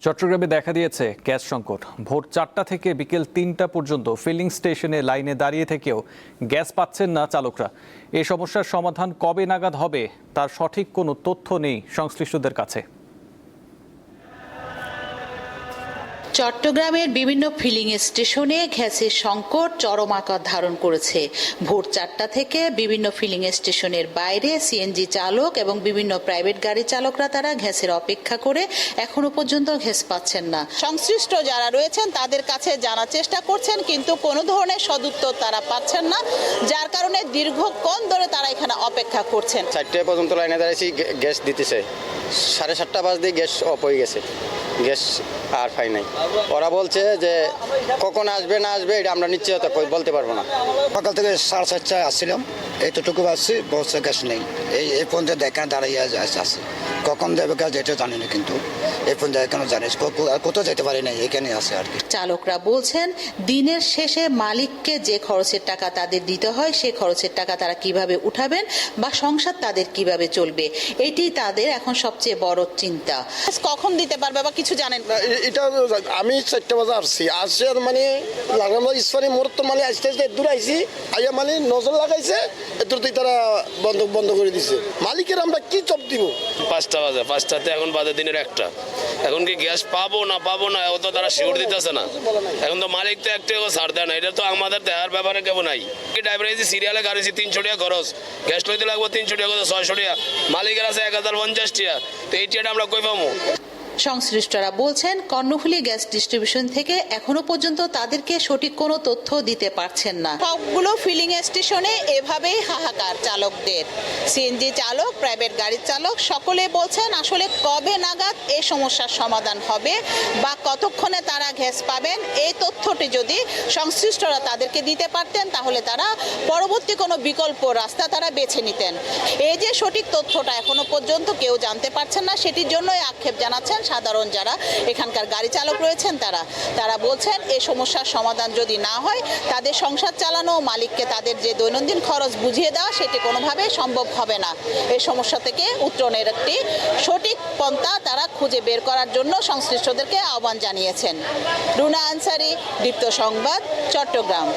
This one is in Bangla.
চট্টগ্রামে দেখা দিয়েছে গ্যাস সংকট। ভোর 4টা থেকে বিকেল 3টা পর্যন্ত ফিলিং স্টেশনে লাইনে দাঁড়িয়ে থেকেও গ্যাস পাচ্ছেন না চালকরা। এই সমস্যার সমাধান কবে নাগাদ হবে তার সঠিক কোনো তথ্য নেই সংশ্লিষ্টদের কাছে। চট্টগ্রামের বিভিন্ন ফিলিং স্টেশনে গ্যাসের সংকট চরম আকার ধারণ করেছে। ভোর 4টা থেকে বিভিন্ন ফিলিং স্টেশনের বাইরে সিএনজি চালক এবং বিভিন্ন প্রাইভেট গাড়ি চালকরা তারা গ্যাসের অপেক্ষা করে এখনো পর্যন্ত গ্যাস পাচ্ছেন না। সংশ্লিষ্ট যারা রয়েছেন তাদের কাছে জানার চেষ্টা করছেন, কিন্তু কোনো ধরনের সদুত্তর তারা পাচ্ছেন না, যার কারণে দীর্ঘক্ষণ ধরে তারা এখানে অপেক্ষা করছেন। 4টা পর্যন্ত লাইনে দাঁড়িয়েছি, গ্যাস দিতেছে। 7:30 বাজে গ্যাস অফ হয়ে গেছে, গ্যাস আর পাই নাই। ওরা বলছে যে কখন আসবে না আসবে এটা আমরা নিশ্চয়তা বলতে পারবো না। সকাল থেকে 4:30 আসছিলাম, এইটুকু আসছি, বলছে গ্যাস নেই। এই পর্যন্ত দেখা দাঁড়িয়ে আছে, কখন দেবে গ্যাস এটা জানি না, কিন্তু এই পর্যন্ত এখনো জানিস কোথাও যেতে পারি না, এখানে আছে আর কি। চালকরা বলছেন দিনের শেষে মালিককে যে খরচের টাকা তাদের দিতে হয় সে খরচের টাকা তারা কিভাবে উঠাবেন বা সংসার তাদের কিভাবে চলবে, এটি তাদের এখন সবচেয়ে বড় চিন্তা। কখন দিতে পারবে বা কিছু জানেন? এটা আমি 4টা বাজে আসছি আর মানে লাগাম ইসফানি মুহূর্ত মানে আস্তে আস্তে দূর আইছি, আইয়া মানে নজর লাগাইছে, এদূরতেই তারা বন্ধ করে দিছে। মালিকের আমরা কি চপ দিব? 5টা বাজে, 5টাতে এখন বাজে দিনের 1টা। এখন কি গ্যাস পাবো না ও তো তারা শিওর দিতেছে না। এখন তো মালিক তো একটাও ছাড় দেয় না, এটা তো আমাদের দেওয়ার ব্যাপারে কেউ নাই। ড্রাইভার এই যে সিরিয়ালে গাড়িছি 300 টাকা খরচ, গ্যাস লইতে লাগবো 300 টাকা, 600 টাকা, মালিকের আছে 1050 টাকা। তো এই টাকাটা আমরা কই পাবো? সংশ্লিষ্টরা বলছেন কর্ণফুলী গ্যাস ডিস্ট্রিবিউশন থেকে এখনো পর্যন্ত তাদেরকে সঠিক কোনো তথ্য দিতে পারছেন না। সবগুলো ফিলিং স্টেশনে এভাবেই হাহাকার চালকদের। সিএনজি চালক, প্রাইভেট গাড়ির চালক সকলে বলছেন আসলে কবে নাগাদ এই সমস্যার সমাধান হবে বা কতক্ষণে তারা গ্যাস পাবেন, এই তথ্যটি যদি সংশ্লিষ্টরা তাদেরকে দিতে পারতেন তাহলে তারা পরবর্তী কোনো বিকল্প রাস্তা তারা বেছে নিতেন। এই যে সঠিক তথ্যটা এখনো পর্যন্ত কেউ জানতে পারছেন না, সেটির জন্যই আক্ষেপ জানাচ্ছেন সাধারণ যারা এখানকার গাড়ি চালক রয়েছেন। তারা বলছেন এই সমস্যার সমাধান যদি না হয় তাদের সংসার চালানো, মালিককে তাদের যে দৈনন্দিন খরচ বুঝিয়ে দেওয়া সেটি কোনোভাবে সম্ভব হবে না। এই সমস্যা থেকে উত্তরণের একটি সঠিক পন্থা তারা খুঁজে বের করার জন্য সংশ্লিষ্টদেরকে আহ্বান জানিয়েছেন। রুনা আনসারি, দীপ্ত সংবাদ, চট্টগ্রাম।